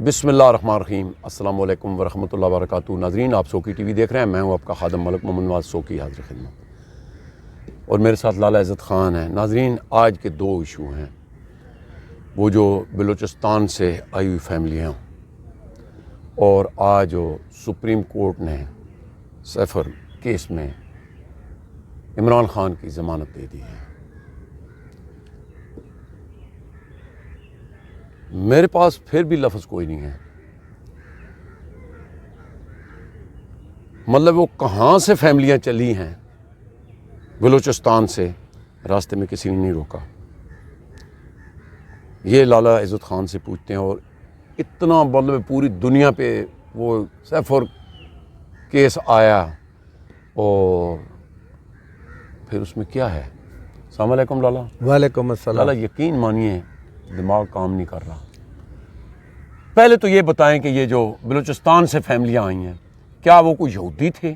بسم اللہ الرحمن الرحیم۔ السلام علیکم ورحمۃ اللہ وبرکاتہ۔ ناظرین، آپ سوکی ٹی وی دیکھ رہے ہیں، میں ہوں آپ کا خادم ملک محمد نواز سوکی، حاضر خدمت، اور میرے ساتھ لالا عزت خان ہیں۔ ناظرین، آج کے دو ایشو ہیں، وہ جو بلوچستان سے آئی ہوئی فیملیاں اور آج جو سپریم کورٹ نے سیفر کیس میں عمران خان کی ضمانت دے دی ہے۔ میرے پاس پھر بھی لفظ کوئی نہیں ہے، مطلب وہ کہاں سے فیملیاں چلی ہیں بلوچستان سے، راستے میں کسی نے نہیں روکا۔ یہ لالا عزت خان سے پوچھتے ہیں، اور اتنا مطلب پوری دنیا پہ وہ سیفر کیس آیا، اور پھر اس میں کیا ہے۔ السلام علیکم لالا۔ وعلیکم السلام۔ لالا یقین مانیے دماغ کام نہیں کر رہا۔ پہلے تو یہ بتائیں کہ یہ جو بلوچستان سے فیملیاں آئی ہیں، کیا وہ کوئی یہودی تھے؟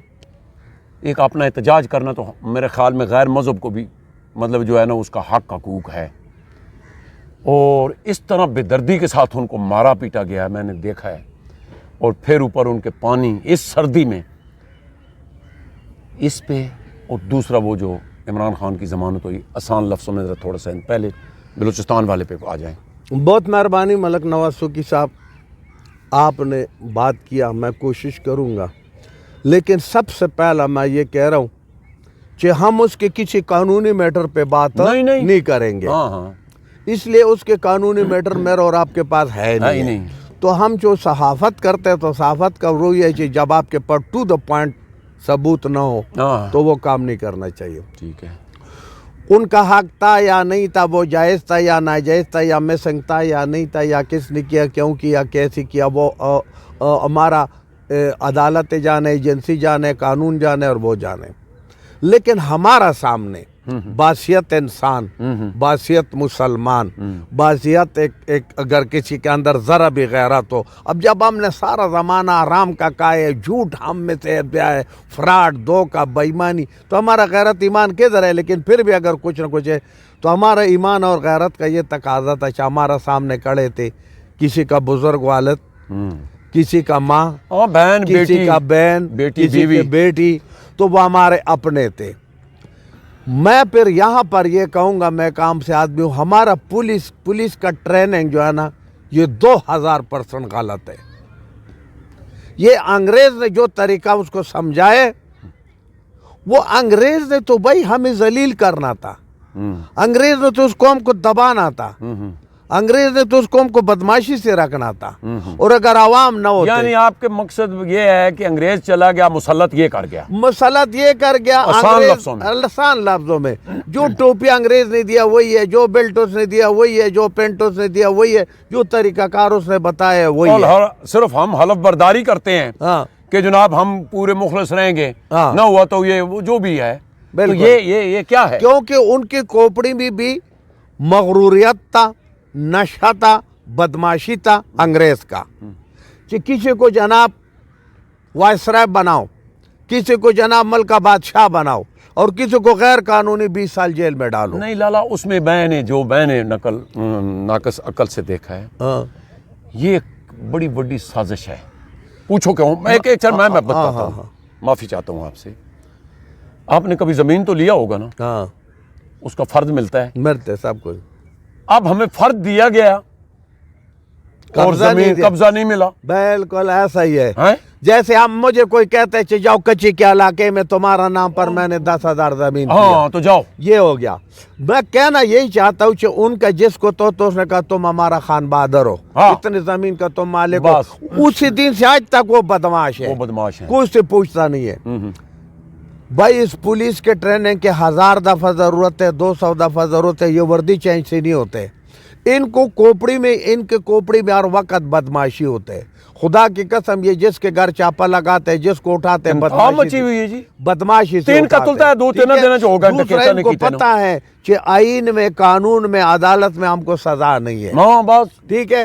ایک اپنا احتجاج کرنا تو میرے خیال میں غیر مذہب کو بھی مطلب جو ہے نا اس کا حقوق ہے، اور اس طرح بے دردی کے ساتھ ان کو مارا پیٹا گیا ہے، میں نے دیکھا ہے، اور پھر اوپر ان کے پانی اس سردی میں اس پہ، اور دوسرا وہ جو عمران خان کی ضمانت ہوئی۔ آسان لفظوں میں ذرا تھوڑا سا پہلے بلوچستان والے پہ آ جائیں۔ بہت مہربانی ملک نواز سوکی صاحب، آپ نے بات کیا، میں کوشش کروں گا، لیکن سب سے پہلا میں یہ کہہ رہا ہوں کہ ہم اس کے کسی قانونی میٹر پہ بات نہیں کریں گے، اس لیے اس کے قانونی میٹر میرا اور آپ کے پاس ہے نہیں۔ تو ہم جو صحافت کرتے ہیں تو صحافت کا روی ہے کہ جب آپ کے پاس ٹو دا پوائنٹ ثبوت نہ ہو تو وہ کام نہیں کرنا چاہیے۔ ٹھیک ہے، ان کا حق تھا یا نہیں تھا، وہ جائز تھا یا ناجائز تھا، یا مسنگ تھا یا نہیں تھا، یا کس نے کیا، کیوں کیا، کیسے کیا، وہ ہمارا عدالت جانے، ایجنسی جانے، قانون جانے، اور وہ جانے۔ لیکن ہمارا سامنے باثیت انسان، باثیت مسلمان، باثیت ایک اگر کسی کے اندر ذرا بھی غیرت ہو، اب جب ہم نے سارا زمانہ آرام کا کہا ہے، جھوٹ ہم میں سے ہے، فراڈ، دھوکہ، بےایمانی، تو ہمارا غیرت ایمان کدھر ہے؟ لیکن پھر بھی اگر کچھ نہ کچھ ہے تو ہمارا ایمان اور غیرت کا یہ تقاضا تھا کہ ہمارا سامنے کھڑے تھے، کسی کا بزرگ والد، کسی کا ماں، کسی کا بہن، کسی کی بیٹی، تو وہ ہمارے اپنے تھے۔ میں پھر یہاں پر یہ کہوں گا، میں کام سے آدمی ہوں، ہمارا پولیس کا ٹریننگ جو ہے نا، یہ 2000% غلط ہے۔ یہ انگریز نے جو طریقہ اس کو سمجھائے، وہ انگریز نے تو بھائی ہمیں ذلیل کرنا تھا، انگریز نے تو اس قوم کو دبانا تھا، انگریز نے تو اس قوم کو بدماشی سے رکھنا تھا، اور اگر عوام نہ ہوتے، یعنی آپ کے مقصد یہ ہے کہ انگریز چلا گیا، مسلط یہ کر گیا، مسلط یہ کر گیا، آسان لفظوں میں جو ٹوپی انگریز نے دیا وہی ہے، جو بیلٹ اس نے دیا وہی ہے، جو پینٹ اس نے دیا وہی ہے، جو طریقہ کار اس نے بتایا وہی ہے۔ صرف ہم حلف برداری کرتے ہیں کہ جناب ہم پورے مخلص رہیں گے، نہ ہوا تو یہ جو بھی ہے، تو یہ کیا ہے؟ کیونکہ ان کی کھوپڑی میں بھی مغروریت تھا، نشہ تھا، بدماشی تھا انگریز کا، کہ کسی کو جناب وائسرائے بناؤ، کسی کو جناب ملکہ بادشاہ بناؤ، اور کسی کو غیر قانونی 20 سال جیل میں ڈالو۔ نہیں لالا، اس میں میں نے ناقص عقل سے دیکھا ہے، یہ ایک بڑی بڑی سازش ہے۔ پوچھو کیوں؟ میں بتاتا ہوں، معافی چاہتا ہوں آپ سے۔ آپ نے کبھی زمین تو لیا ہوگا نا، اس کا فرد ملتا ہے، مرتے سب کچھ۔ اب ہمیں فرد دیا گیا اور زمین قبضہ نہیں ملا۔ بالکل ایسا ہی ہے، جیسے ہم مجھے کوئی کہتے ہیں جاؤ کچی کے علاقے میں تمہارا نام پر میں نے 10,000 زمین دیا، تو جاؤ، یہ ہو گیا۔ میں کہنا یہی چاہتا ہوں کہ ان کا جس کو تو اس نے کہا تم ہمارا خان بہادر ہو، اتنی زمین کا تم مالک ہو، اسی دن سے آج تک وہ بدماش ہے، کوئی سے پوچھتا نہیں ہے۔ بھائی اس پولیس کے ٹریننگ کے 1000 دفعہ ضرورت ہے، 200 دفعہ ضرورت ہے، یہ وردی چینج سے نہیں ہوتے۔ ان کو کوپڑی میں ہر وقت بدماشی ہوتے ہے۔ خدا کی قسم، یہ جس کے گھر چاپا لگاتے ہیں، جس کو اٹھاتے ہیں، بدماشی سے دوسرا ان کو پتہ ہے کہ آئین میں، قانون میں، عدالت میں ہم کو سزا نہیں ہے، ٹھیک ہے۔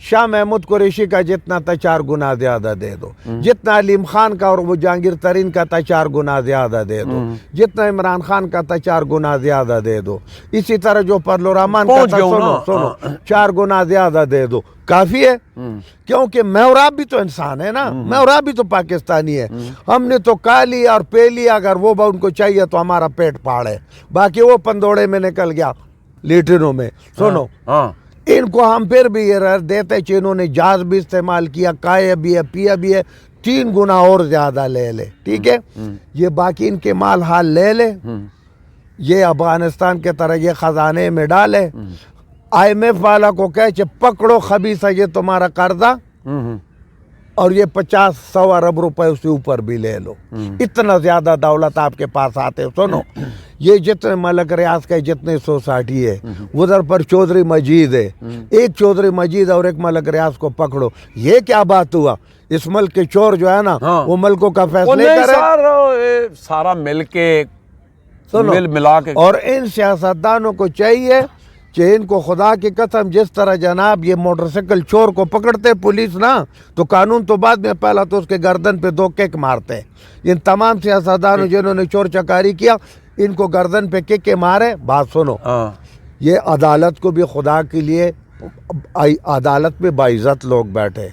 شاہ محمود قریشی کا جتنا تھا 4 گنا زیادہ دے دو، جتنا علیم خان کا اور وہ جہانگیر ترین کا تھا 4 گنا زیادہ دے دو، جتنا عمران خان کا تھا 4 گنا زیادہ دے دو، اسی طرح جو پرلو رحمان کا تھا سنو 4 گنا زیادہ دے دو، کافی ہے؟ کیونکہ میں اور آپ بھی تو انسان ہے نا، میں اور آپ بھی تو پاکستانی ہے، ہم نے تو کھا لیا اور پی لیا، اگر وہ ان کو چاہیے تو ہمارا پیٹ پھاڑے، باقی وہ پندوڑے میں نکل گیا لیٹرینوں میں۔ سنو ان کو ہم پھر بھی یہ رر دیتے کہ انہوں نے جہاز بھی استعمال کیا، کھایا بھی ہے، پیا بھی ہے، 3 گنا اور زیادہ لے لے، ٹھیک ہے؟ یہ باقی ان کے مال حال لے لے، یہ افغانستان کے طرح یہ خزانے میں ڈالے، IMF والا کو کہے کہ پکڑو خبیثہ یہ تمہارا قرضہ اور یہ 50-100 ارب روپے اس سے اوپر بھی لے لو، اتنا زیادہ دولت آپ کے پاس آتے۔ سنو یہ جتنے ملک ریاض کے جتنے سوسائٹی ہے ادھر پر چودھری مجید ہے، ایک چودھری مجید اور ایک ملک ریاض کو پکڑو، یہ کیا بات ہوا؟ اس ملک کے چور جو ہے نا وہ ملکوں کا فیصلے کرے، سارا مل کے ملا کے، اور ان سیاستدانوں کو چاہیے کہ ان کو خدا کی قسم جس طرح جناب یہ موٹر سائیکل چور کو پکڑتے پولیس نا تو قانون تو بعد میں پہلا تو اس کے گردن پہ 2 کک مارتے، ان تمام سیاستدانوں جنہوں نے چور چکاری کیا ان کو گردن پہ کک مارے۔ بات سنو، یہ عدالت کو بھی خدا کے لیے، عدالت میں باعزت لوگ بیٹھے،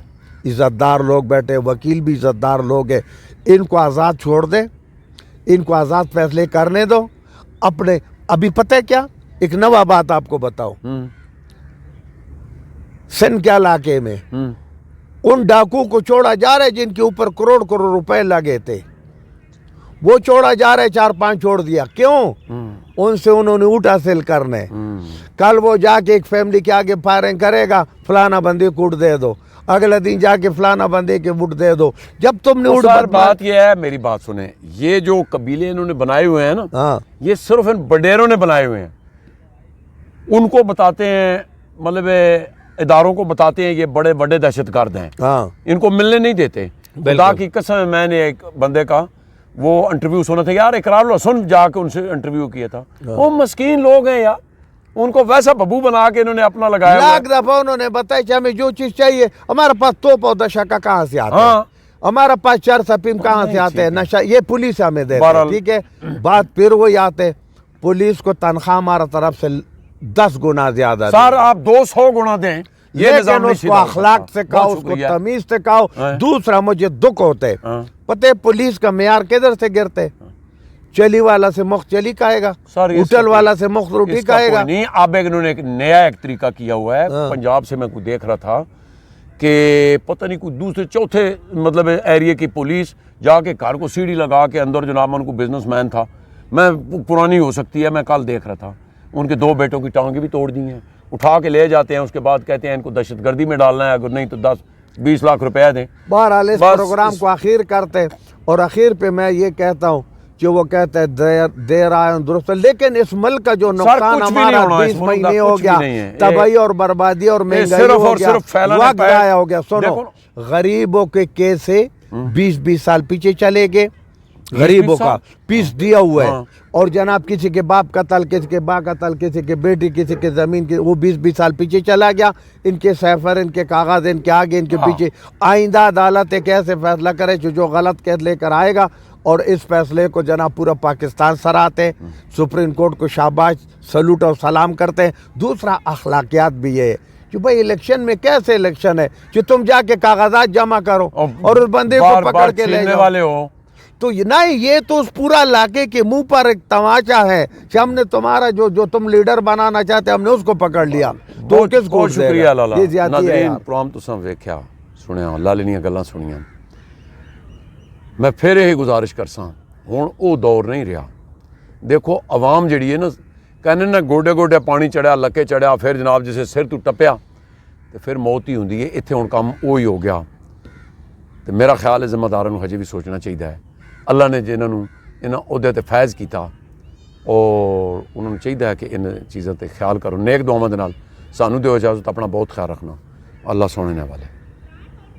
عزت دار لوگ بیٹھے، وکیل بھی عزت دار لوگ ہیں، ان کو آزاد چھوڑ دے، ان کو آزاد فیصلے کرنے دو اپنے۔ ابھی پتہ ہے کیا، ایک نوا بات آپ کو بتاؤ، سندھ کے علاقے میں ان ڈاکو کو چھوڑا جا رہا ہے جن کے اوپر کروڑ روپے لگے تھے، وہ چھوڑا جا رہا ہے، 4-5 چھوڑ دیا، کیوں؟ ان سے انہوں نے اونٹ حاصل کرنے، کل وہ جا کے ایک فیملی کے آگے فائرنگ کرے گا، فلانا بندے کو اونٹ دے دو، اگلے دن جا کے فلانا بندے کے اونٹ دے دو، جب تم نے اونٹ۔ بات یہ ہے، میری بات سنیں، یہ جو قبیلے انہوں نے بنائے ہوئے ہیں نا، یہ صرف ان بڈیروں نے بنائے ہوئے ہیں، ان کو بتاتے ہیں، مطلب اداروں کو بتاتے ہیں یہ بڑے بڑے دہشت گرد ہیں، ان کو ملنے نہیں دیتے۔ خدا کی قسم، میں نے ایک بندے کا وہ انٹرویو سنا تھا، یار اقرار لو سن، جا کے ان سے انٹرویو کیا تھا، وہ مسکین لوگ ہیں یار، ان کو ویسا ببو بنا کے انہوں نے اپنا لگایا، لاکھ دفعہ انہوں نے بتایا کہ ہمیں جو چیز چاہیے، ہمارے پاس توپ اور دشکا کہاں سے آتے ہیں، ہمارا پاس چر سپیم کہاں سے آتے ہیں، نشہ یہ پولیس ہمیں دیتے ہیں، ٹھیک ہے؟ بات پھر وہی آتے، پولیس کو تنخواہ ہمارا طرف سے 10 گنا زیادہ، سر آپ 200 گنا دیں، یہ لیکن اس کو اخلاق سے کہو، اس کو تمیز سے کہو۔ دوسرا مجھے دکھ ہوتے، پتہ ہے پولیس کا معیار کدھر سے گرتے، چلی والا سے مخت چلی کہے گا، ہوٹل والا سے مخت روٹی کہے گا۔ نہیں، اب انہوں نے ایک نیا ایک طریقہ کیا ہوا ہے، پنجاب سے میں کوئی دیکھ رہا تھا کہ پتہ نہیں کوئی دوسرے چوتھے مطلب ایریے کی پولیس جا کے گھر کو سیڑھی لگا کے اندر، جناب ان کو بزنس مین تھا، میں پرانی ہو سکتی ہے، میں کل دیکھ رہا تھا، ان کے 2 بیٹوں کی ٹانگیں بھی توڑ دی ہیں، اٹھا کے لے جاتے ہیں، اس کے بعد کہتے ہیں ان کو دہشت گردی میں ڈالنا ہے، اگر نہیں تو 10-20 لاکھ روپے دیں۔ بہرحال اس پروگرام کو اخیر کرتے، اور اخیر پہ میں یہ کہتا ہوں کہ وہ کہتے ہیں دیر آئے درست، لیکن اس ملک کا جو نقصان ہمارا 20 مہینے ہو گیا، تباہی اور بربادی اور مہنگائی ہو گیا، وقت ضائع ہو گیا۔ سنو، غریبوں کے کیس سے 20 سال پیچھے چلے گئے، غریبوں کا پیس دیا ہوا ہے، اور جناب کسی کے باپ قتل، کسی کے باپ قتل، کسی کے بیٹی، کسی کے زمین کی، وہ 20 سال پیچھے چلا گیا، ان کے سیفر، ان کے کاغذ، ان کے آگے، ان کے پیچھے۔ آئندہ عدالت ایک ایسے فیصلہ کرے جو غلط قید لے کر آئے گا، اور اس فیصلے کو جناب پورا پاکستان سراہتے، سپریم کورٹ کو شاباش، سلوٹ اور سلام کرتے ہیں۔ دوسرا اخلاقیات بھی یہ ہے کہ بھائی الیکشن میں کیسے الیکشن ہے کہ تم جا کے کاغذات جمع کرو اور اس بندے کو پکڑ کے لے جاؤ، تو نہیں، یہ تو اس پورا علاقے کے منہ پر ایک تماچا ہے کہ ہم نے تمہارا جو تم لیڈر بنانا چاہتے ہم نے اس کو پکڑ لیا، تو کس کو شکریہ لالا۔ یہ زیادتی ہے یار۔ پروگرام تساں ویکھیا، سنیا، لالنیاں گلاں سنیاں، میں پھر یہی گزارش کرساں، ہن او دور نہیں رہا۔ دیکھو عوام جڑی ہے نا، کہنے نا گوڈے گوڈے پانی چڑھیا، لکے چڑھیا، پھر جناب جسے سر تو ٹپیا تو پھر موت ہی ہوندی ہے، اتنے ہن کام وہی ہو گیا۔ تو میرا خیال ہے ذمہ داراں نوں ہجے بھی سوچنا چاہیے ہے، اللہ نے جنہاں نوں انہاں عہدے تے فیض کیتا، اور انہوں نے چاہیے ہے کہ ان چیزاں تے خیال کرو۔ نیک دعاواں دے نال سانوں دیو اجازت، اپنا بہت خیال رکھنا، اللہ سونے نے والے۔